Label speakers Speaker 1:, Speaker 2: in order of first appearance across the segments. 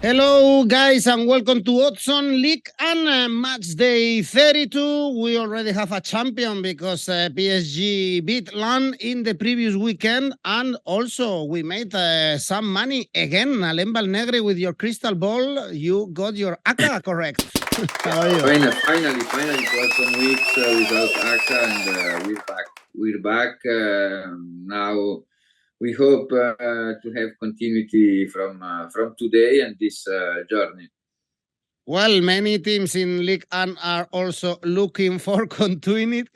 Speaker 1: Hello, guys, and welcome to Odds on Ligue and Matchday 32. We already have a champion because PSG beat Lyon in the previous weekend, and also we made some money again. Alain Valnegri, with your crystal ball, you got your ACCA correct. How are you?
Speaker 2: Finally, it was some weeks without ACCA, and we're back. We're back now. We hope to have continuity from today and this journey.
Speaker 1: Well, many teams in Ligue 1 are also looking for continuity.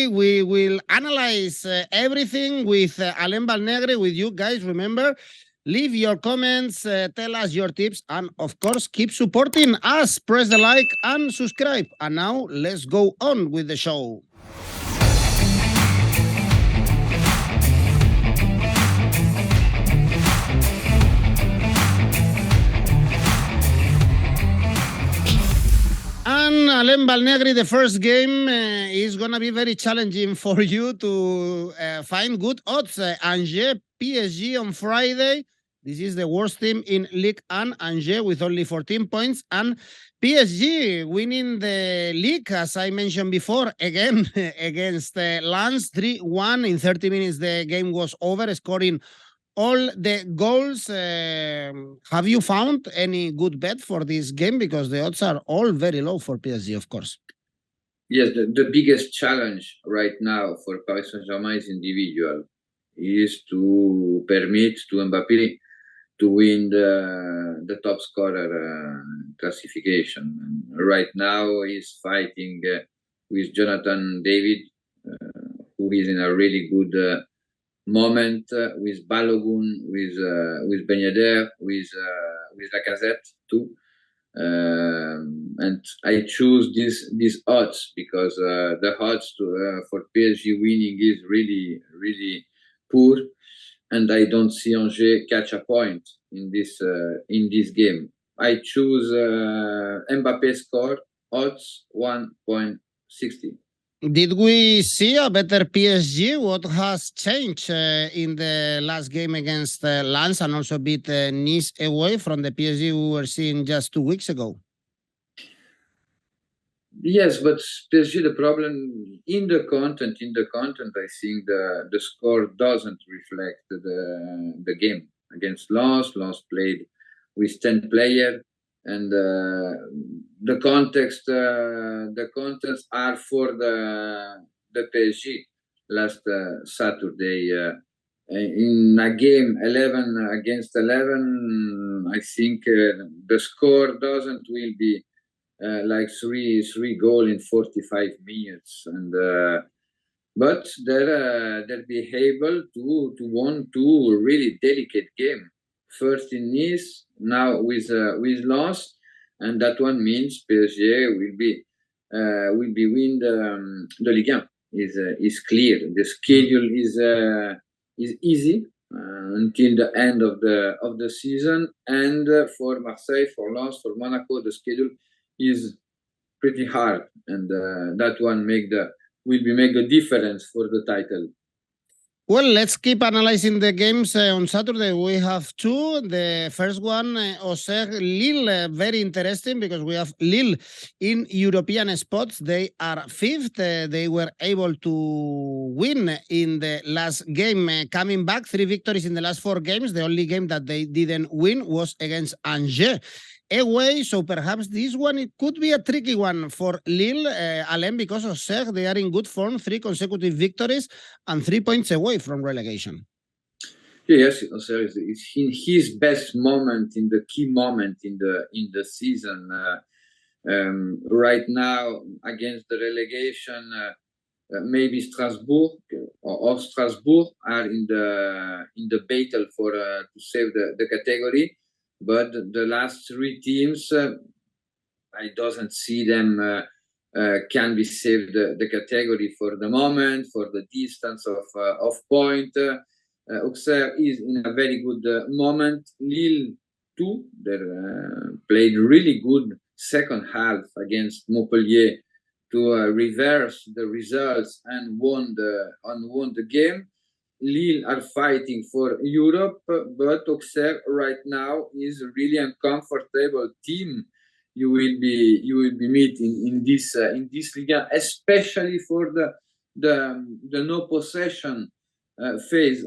Speaker 1: We will analyze everything with Alain Valnegri, with you guys. Remember, leave your comments, tell us your tips, and of course, keep supporting us. Press the like and subscribe. And now, let's go on with the show. And Alain Valnegri, the first game is going to be very challenging for you to find good odds. Angers, PSG on Friday. This is the worst team in Ligue 1, Angers, with only 14 points. And PSG winning the league, as I mentioned before, again against Lens, 3-1. In 30 minutes, the game was over, scoring all the goals. Have you found any good bet for this game? Because the odds are all very low for PSG, of course.
Speaker 2: Yes, the biggest challenge right now for Paris Saint-Germain is individual, is to permit to Mbappé to win the top scorer classification. And right now he's fighting with Jonathan David, who is in a really good moment, with Balogun, with Ben Yedder, with Lacazette too. And I choose these odds because the odds for PSG winning is really poor, and I don't see Angers catch a point in this game. I choose Mbappé score odds 1.60.
Speaker 1: Did we see a better PSG? What has changed in the last game against Lens, and also beat Nice away from the PSG we were seeing just 2 weeks ago?
Speaker 2: Yes, but PSG, the problem in the content, I think the score doesn't reflect the game against Lens. Lens played with 10 players, and the contexts are for the PSG last Saturday. In a game 11 against 11, I think the score will be like three goal in 45 minutes, and but they're be able to want to really delicate game. First in Nice, now with loss, and that one means PSG will be win the Ligue 1. Is clear. The schedule is easy until the end of the season, and for Marseille, for Lens, for Monaco, the schedule is pretty hard, and that one will make the difference for the title.
Speaker 1: Well, let's keep analyzing the games on Saturday. We have two. The first one, Auxerre, Lille, very interesting because we have Lille in European spots. They are fifth. They were able to win in the last game, coming back 3 victories in the last 4 games. The only game that they didn't win was against Angers away, so perhaps this one, it could be a tricky one for Lille, Alain, because of Auxerre, they are in good form, 3 consecutive victories and 3 points away from relegation.
Speaker 2: Yes, Auxerre is in his best moment, in the key moment in the season. Right now, against the relegation, maybe Strasbourg or Strasbourg are in the battle for to save the category. But the last 3 teams, I doesn't see them can be saved the category for the moment, for the distance of point. Auxerre is in a very good moment. Lille too, they played really good second half against Montpellier to reverse the results and won the game. Lille are fighting for Europe, but Auxerre right now is a really uncomfortable team. You will be meeting in this Ligue, especially for the no possession phase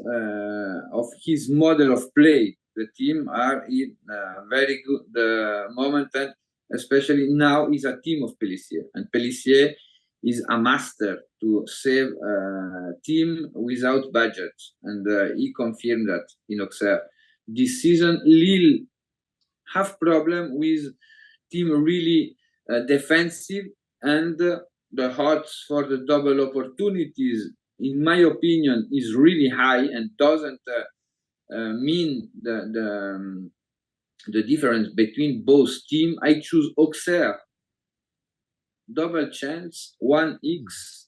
Speaker 2: of his model of play. The team are in very good moment, and especially now is a team of Pellissier, and Pellissier is a master to save a team without budget, and he confirmed that in Auxerre this season. Lille have problem with team really defensive, and the odds for the double opportunities, in my opinion, is really high and doesn't mean the difference between both team. I choose Auxerre double chance 1x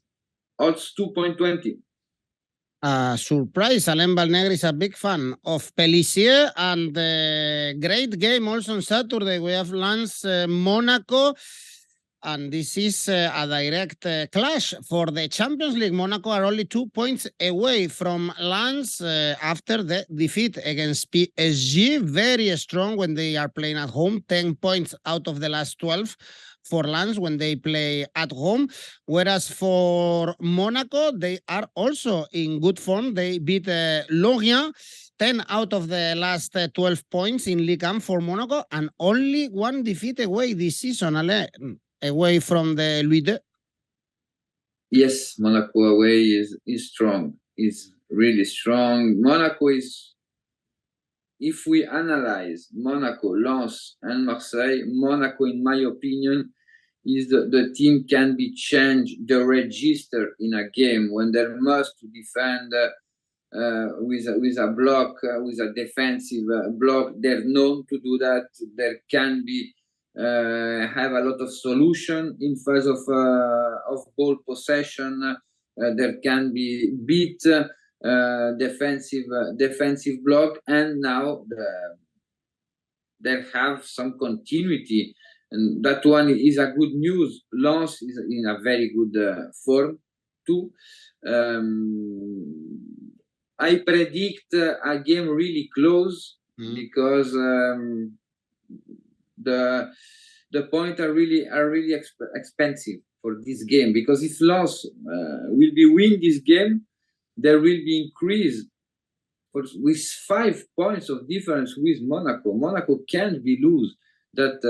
Speaker 2: odds 2.20.
Speaker 1: Surprise, Alain Valnegri is a big fan of Pellissier, and great game also on Saturday. We have Lens Monaco, and this is a direct clash for the Champions League. Monaco are only 2 points away from Lens after the defeat against PSG. Very strong when they are playing at home, 10 points out of the last 12 for Lens when they play at home. Whereas for Monaco, they are also in good form. They beat Lorient, 10 out of the last 12 points in Ligue 1 for Monaco, and only one defeat away this season, away from the Ligue.
Speaker 2: Yes, Monaco away is strong, is really strong. Monaco is, if we analyze Monaco, Lens, and Marseille, Monaco, in my opinion, is the team can be changed the register in a game when they must defend with a block, with a defensive block. They're known to do that. There can be have a lot of solution in phase of ball possession. There can be beat defensive block, and now they have some continuity, and that one is a good news. Lens is in a very good form too. I predict a game really close because the points are really expensive for this game, because if Lens will be win this game, there will be increase with 5 points of difference with Monaco. Monaco can't be lose that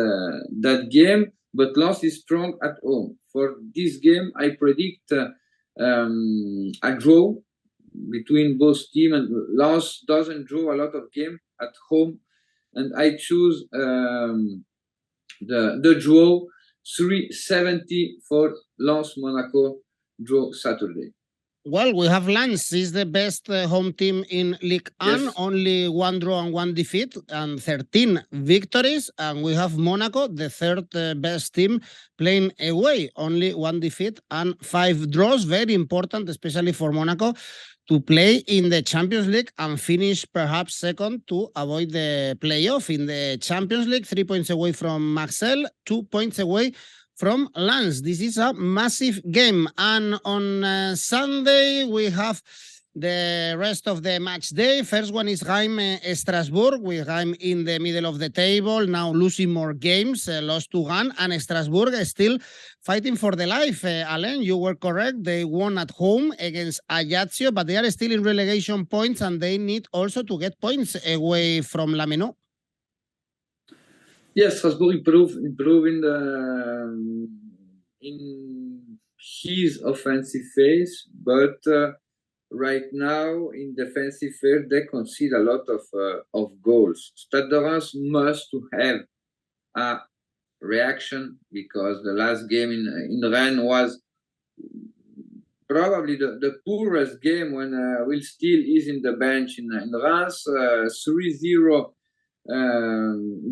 Speaker 2: game, but Lens is strong at home. For this game, I predict a draw between both teams, and Lens doesn't draw a lot of game at home, and I choose the draw 370 for Lens Monaco draw Saturday.
Speaker 1: Well, we have Lens is the best home team in Ligue 1, yes. Only 1 draw and 1 defeat and 13 victories. And we have Monaco, the third best team, playing away, only 1 defeat and 5 draws. Very important, especially for Monaco, to play in the Champions League and finish perhaps second to avoid the playoff in the Champions League. 3 points away from Marseille, 2 points away from Lens. This is a massive game. And on Sunday, we have the rest of the match day. First one is Reims Strasbourg, with Reims in the middle of the table, now losing more games, lost to Gand, and Strasbourg is still fighting for the life. Alain, you were correct. They won at home against Ajaccio, but they are still in relegation points, and they need also to get points away from Lameno.
Speaker 2: Yes, Strasbourg improving in his offensive phase, but right now in defensive phase they concede a lot of goals. Stade de Reims must to have a reaction, because the last game in Rennes was probably the poorest game when Will Steele is in the bench in Reims. 3-0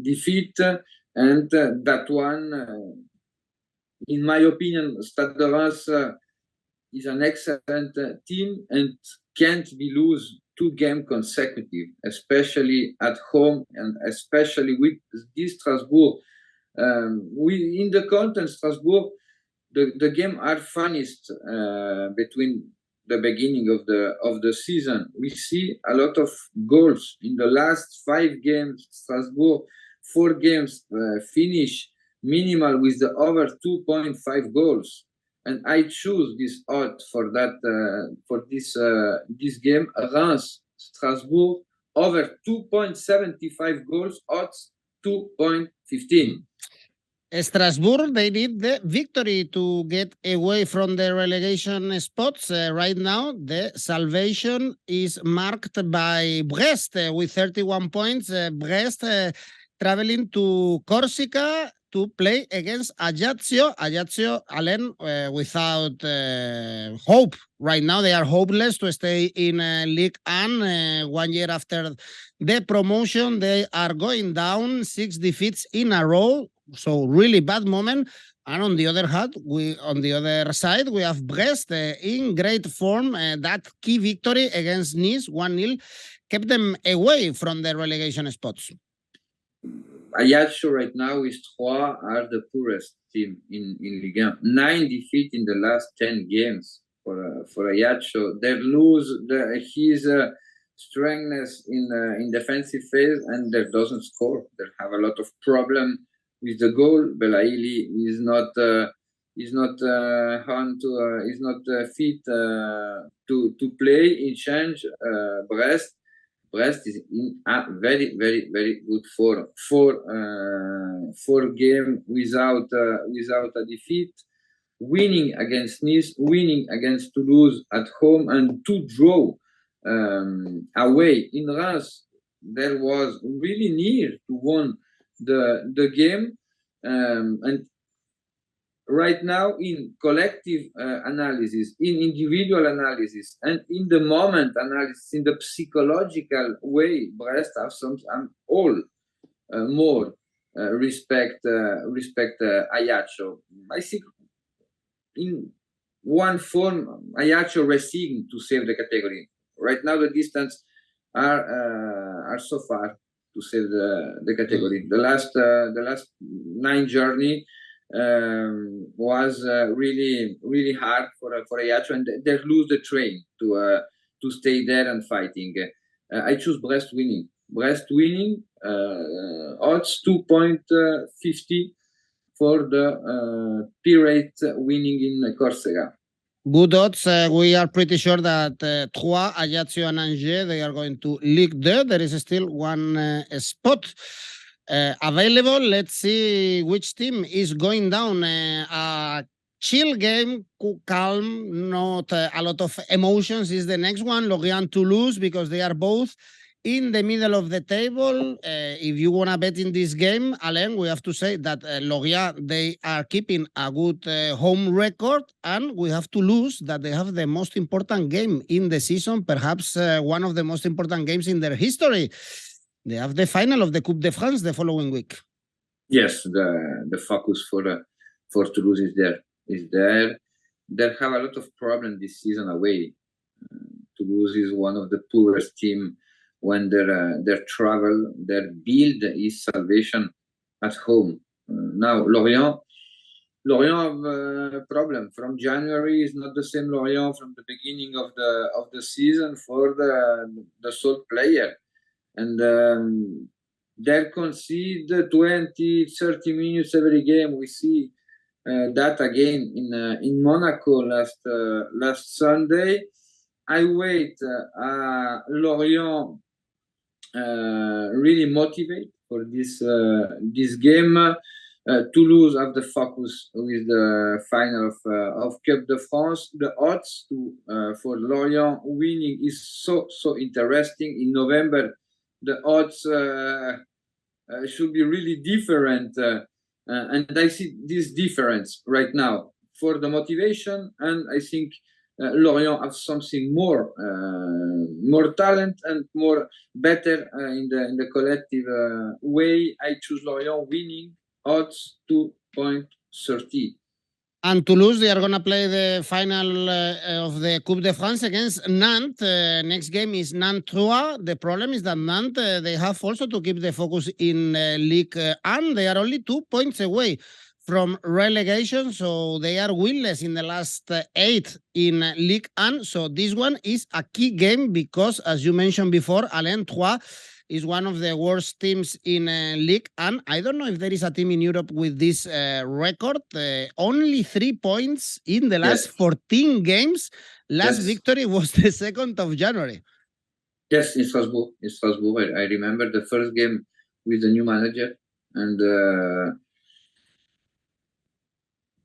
Speaker 2: defeat, and that one, in my opinion, Stade de Reims is an excellent team and can't be lose 2 games consecutive, especially at home, and especially with this Strasbourg. We in the content Strasbourg, the game are funniest between the beginning of the season. We see a lot of goals in the last 5 games. Strasbourg 4 games finish minimal with the over 2.5 goals, and I choose this odd for that for this game. Reims Strasbourg over 2.75 goals, odds 2.15.
Speaker 1: Strasbourg, they need the victory to get away from the relegation spots. Right now, the salvation is marked by Brest with 31 points. Brest traveling to Corsica to play against Ajaccio. Ajaccio, Alain, without hope. Right now, they are hopeless to stay in Ligue 1. 1 year after the promotion, they are going down, 6 defeats in a row. So really bad moment. And on the other hand, on the other side, we have Brest in great form. That key victory against Nice, 1-0, kept them away from the relegation spots.
Speaker 2: Ajaccio right now with 3 are the poorest team in Ligue 1. 9 defeats in the last 10 games for Ajaccio. They lose his strengthness in defensive phase, and they doesn't score. They have a lot of problem with the goal. Belaïli is not fit to play in change. Brest is in a very, very, very good form. 4 games without a defeat, winning against Nice, winning against Toulouse at home, and 2 draw away. In Reims, there was really near to win the game, and right now in collective analysis, in individual analysis, and in the moment analysis, in the psychological way, Brest have more respect Ajaccio. I think in one form Ajaccio racing to save the category. Right now the distance are so far to save the category. The last 9 journey was really, really hard for Ajaccio, and they lose the train to stay there and fighting. I choose Brest winning. Brest winning, odds 2.50 for the Pirates winning in Corsica.
Speaker 1: Good odds. We are pretty sure that Troyes, Ajaccio, and Angers, they are going to Ligue 2. There is still one spot available. Let's see which team is going down. A chill game, calm, not a lot of emotions is the next one. Lorient, Toulouse, because they are both in the middle of the table. If you want to bet in this game, Alain, we have to say that Lorient, they are keeping a good home record, and we have to lose that they have the most important game in the season, perhaps one of the most important games in their history. They have the final of the Coupe de France the following week.
Speaker 2: Yes, the focus for Toulouse is there. They have a lot of problems this season away. Toulouse is one of the poorest teams when their travel, their build is salvation at home. Now Lorient have a problem. From January is not the same Lorient from the beginning of the season for the sole player, and they concede 20, 30 minutes every game. We see that again in Monaco last Sunday. I wait Lorient really motivate for this game. Toulouse have the focus with the final of Coupe de France. The odds for Lorient winning is so interesting. In November, the odds should be really different, and I see this difference right now for the motivation, and I think Lorient have something more talent and more better in the collective way. I choose Lorient winning, odds 2.30.
Speaker 1: And Toulouse, they are going to play the final of the Coupe de France against Nantes. Next game is Nantes-Troyes. The problem is that Nantes, they have also to keep the focus in Ligue 1. They are only 2 points away from relegation, so they are winless in the last 8 in Ligue 1. So this one is a key game because, as you mentioned before, Alain Trois is one of the worst teams in Ligue 1. I don't know if there is a team in Europe with this record. Only 3 points in the last 14 games. Last victory was the 2nd of January.
Speaker 2: Yes, in Strasbourg. In Strasbourg, I remember the first game with the new manager. And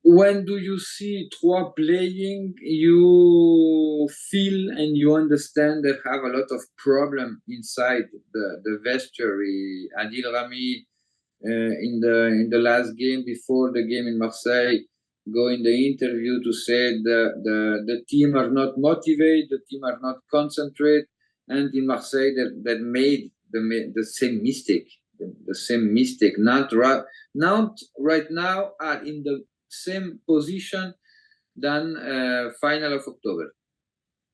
Speaker 2: when do you see Trois playing, you feel and you understand they have a lot of problem inside the vestiary. Adil Rami, in the last game before the game in Marseille, go in the interview to say the team are not motivated, the team are not concentrated, and in Marseille that made the same mistake. The same mistake. Nantes right now are in the same position than final of October,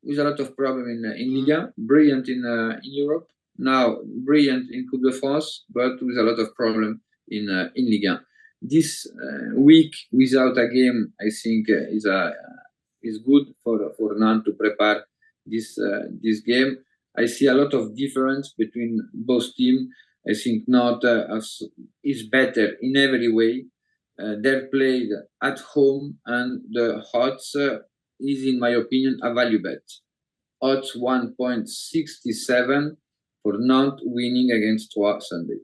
Speaker 2: with a lot of problem in Ligue, brilliant in Europe, now brilliant in Coupe de France, but with a lot of problem in Ligue. This week without a game, I think is good for Nantes to prepare this game. I see a lot of difference between both teams. I think Nantes is better in every way. They're played at home, and the odds is, in my opinion, a value bet. Odds 1.67 for Nantes winning against Troyes Sunday.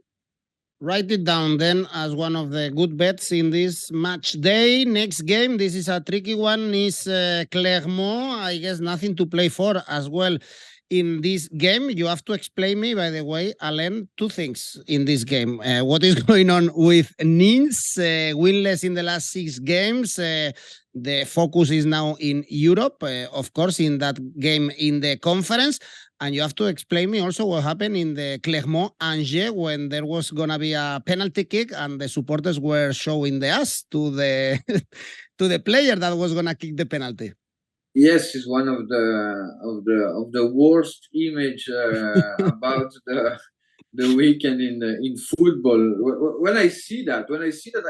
Speaker 1: Write it down then as one of the good bets in this match day. Next game, this is a tricky one, is Clermont. I guess nothing to play for as well in this game. You have to explain me, by the way, Alain, 2 things in this game. What is going on with Nice, winless in the last 6 games. The focus is now in Europe, of course, in that game in the conference. And you have to explain me also what happened in the Clermont-Angers when there was going to be a penalty kick and the supporters were showing the ass to the to the player that was going to kick the penalty.
Speaker 2: Yes, it's one of the worst image about the weekend in football. When I see that, I see that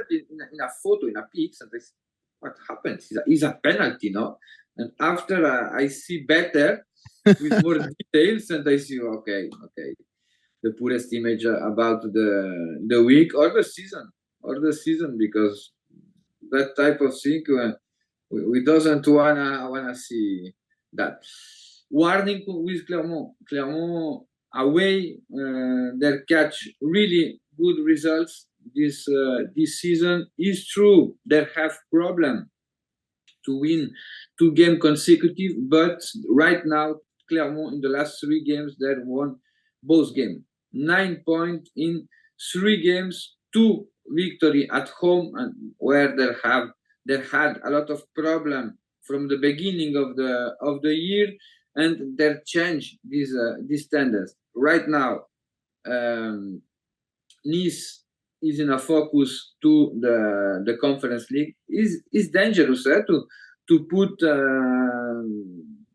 Speaker 2: in a photo, in a pics, and I say, what happened? It's a penalty, no? And after I see better with more details, and I see, okay, the poorest image about the week or the season, because that type of thing we doesn't wanna see that. Warning with Clermont away, they catch really good results this season. Is true they have problem to win 2 games consecutive, but right now Clermont in the last 3 games they won both games. 9 points in 3 games, 2 victory at home, and where they had a lot of problem from the beginning of the year, and they change this tendency. Right now, Nice is in a focus to the Conference League. Is dangerous to put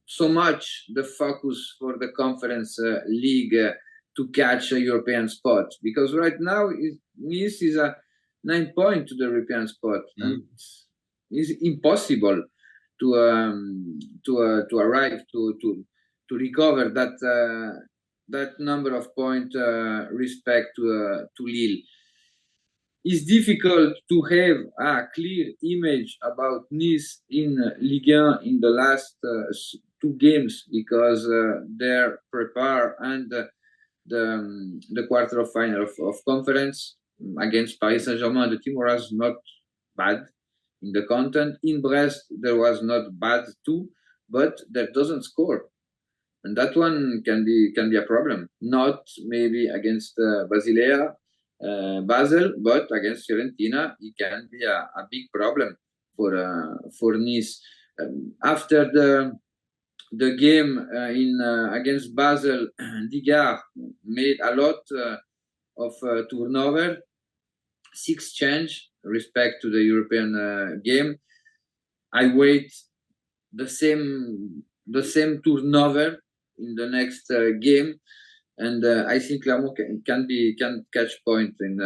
Speaker 2: so much the focus for the Conference League to catch a European spot, because right now Nice is a 9 point to the European spot, and it's impossible to arrive to recover that number of points respect to Lille. It's difficult to have a clear image about Nice in Ligue 1 in the last 2 games, because they're prepared and the quarter of final of conference against Paris Saint-Germain. The team was not bad in the content. In Brest, there was not bad too, but that doesn't score. And that one can be a problem. Not maybe against Basel, but against Fiorentina, it can be a big problem for Nice. After the game against Basel, Digard made a lot of turnover, 6 change respect to the European game. I wait the same turnover in the next game. And I think Clermont can catch point in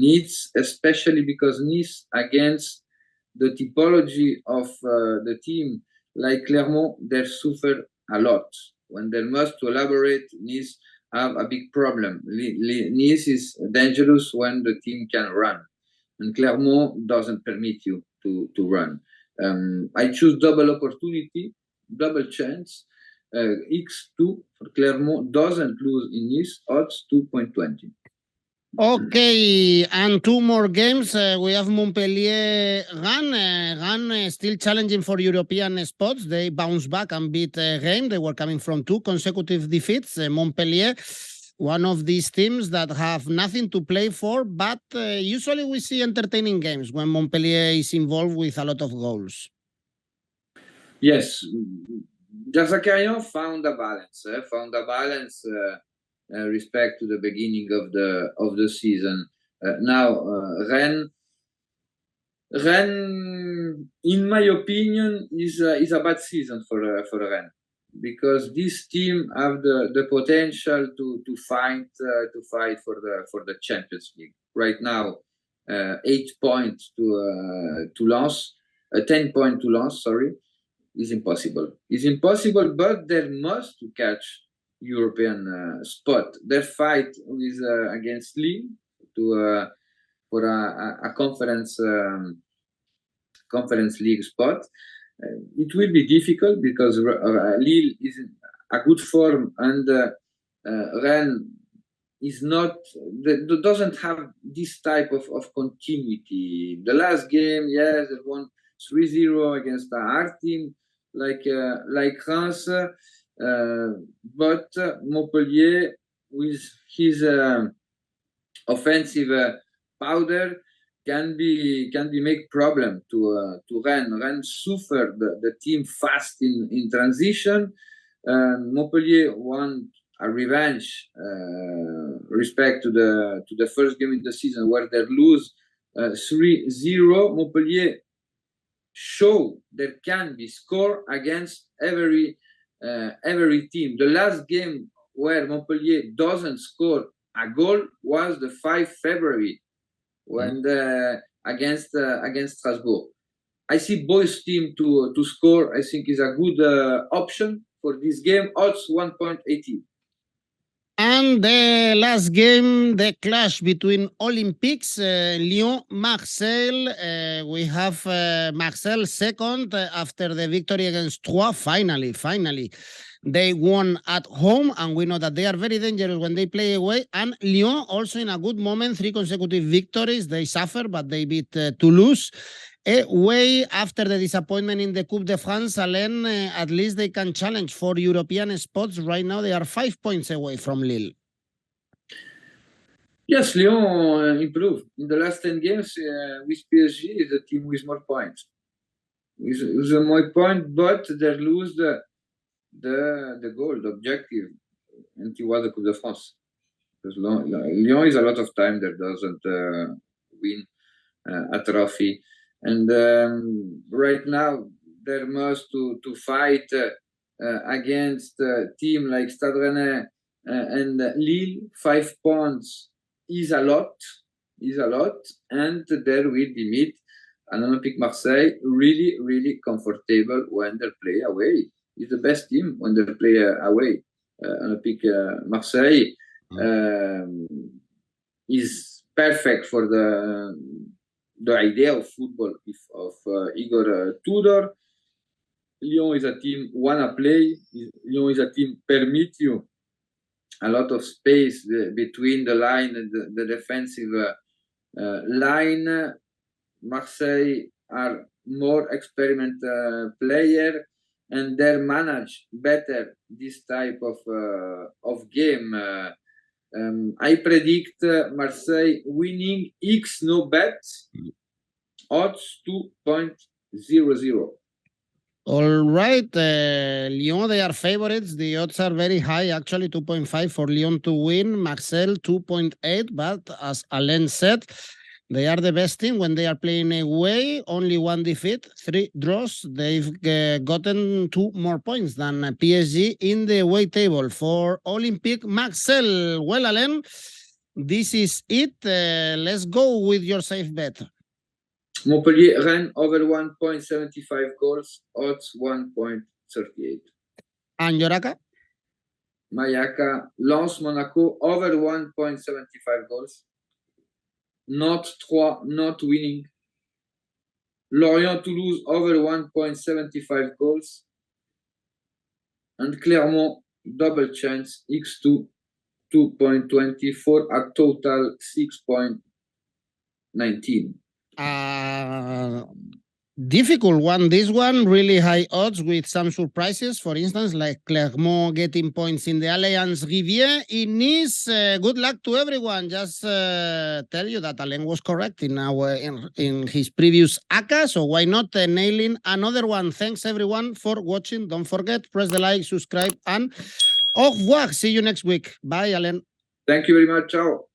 Speaker 2: Nice, especially because Nice, against the typology of the team like Clermont, they suffer a lot. When they must to elaborate, Nice have a big problem. Nice is dangerous when the team can run, and Clermont doesn't permit you to run. I choose double opportunity, double chance. X2 for Clermont doesn't lose in Nice, odds 2.20.
Speaker 1: Okay, and two more games. We have Montpellier Rennes. Rennes still challenging for European spots. They bounce back and beat Reims. They were coming from 2 consecutive defeats. Montpellier, one of these teams that have nothing to play for, but usually we see entertaining games when Montpellier is involved with a lot of goals.
Speaker 2: Yes, 𝐬𝐭𝐿 found a balance. Respect to the beginning of the season. Now Rennes, in my opinion, is a bad season for Rennes, because this team have the potential to fight for the Champions League. Right now, 8 points to loss, 10 points to loss. Sorry, is impossible. It's impossible, but they must to catch European spot. Their fight is against Lille for a conference league spot. It will be difficult because Lille is in a good form, and Rennes is not, doesn't have this type of continuity. The last game, yes, they won 3-0 against a hard team like Reims. But Montpellier, with his offensive powder, can be make problem to Rennes. Rennes suffered the team fast in transition. Montpellier won a revenge respect to the first game in the season where they lose 3-0. Montpellier show there can be score against every team. The last game where Montpellier doesn't score a goal was the 5 February when against Strasbourg. I see both team to score. I think is a good option for this game. Odds 1.80.
Speaker 1: And the last game, the clash between Olympiques, Lyon, Marseille. We have Marseille second after the victory against Troyes. Finally. They won at home, and we know that they are very dangerous when they play away. And Lyon also in a good moment, 3 consecutive victories. They suffer, but they beat Toulouse. Way after the disappointment in the Coupe de France, Alain, at least they can challenge for European spots. Right now, they are 5 points away from Lille.
Speaker 2: Yes, Lyon improved. In the last 10 games with PSG, is a team with more points. With more points, but they lose the goal, the objective, and it was the Coupe de France. Because Lyon is a lot of time that doesn't win a trophy. And right now, they must to fight against a team like Stade Rennais and Lille. 5 points is a lot, and there will be meet an Olympique Marseille really, really comfortable when they play away. It's the best team when they play away. Olympique Marseille is perfect for the idea of football of Igor Tudor. Lyon is a team wanna play. Lyon is a team permit you a lot of space between the line and the defensive line. Marseille are more experiment player, and they manage better this type of game. I predict Marseille winning X no bet, odds 2.00.
Speaker 1: All right, Lyon, they are favorites. The odds are very high, actually 2.5 for Lyon to win. Marseille 2.8, but as Alain said, They are the best team when they are playing away. Only 1 defeat, 3 draws. They've gotten 2 more points than PSG in the away table. For Olympique Marseille, well, Alain, this is it. Let's go with your safe bet.
Speaker 2: Montpellier Rennes over 1.75 goals, odds 1.38.
Speaker 1: And your ACCA?
Speaker 2: My ACCA, Lens Monaco over 1.75 goals. Not 3, not winning. Lorient Toulouse over 1.75 goals. And Clermont double chance X2 2.24 at total 6.19.
Speaker 1: Difficult one. This one really high odds with some surprises. For instance, like Clermont getting points in the Allianz Rivière in Nice. Good luck to everyone. Just tell you that Alain was correct in his previous ACCA. So why not nailing another one? Thanks everyone for watching. Don't forget, press the like, subscribe, and au revoir. See you next week. Bye, Alain.
Speaker 2: Thank you very much. Ciao.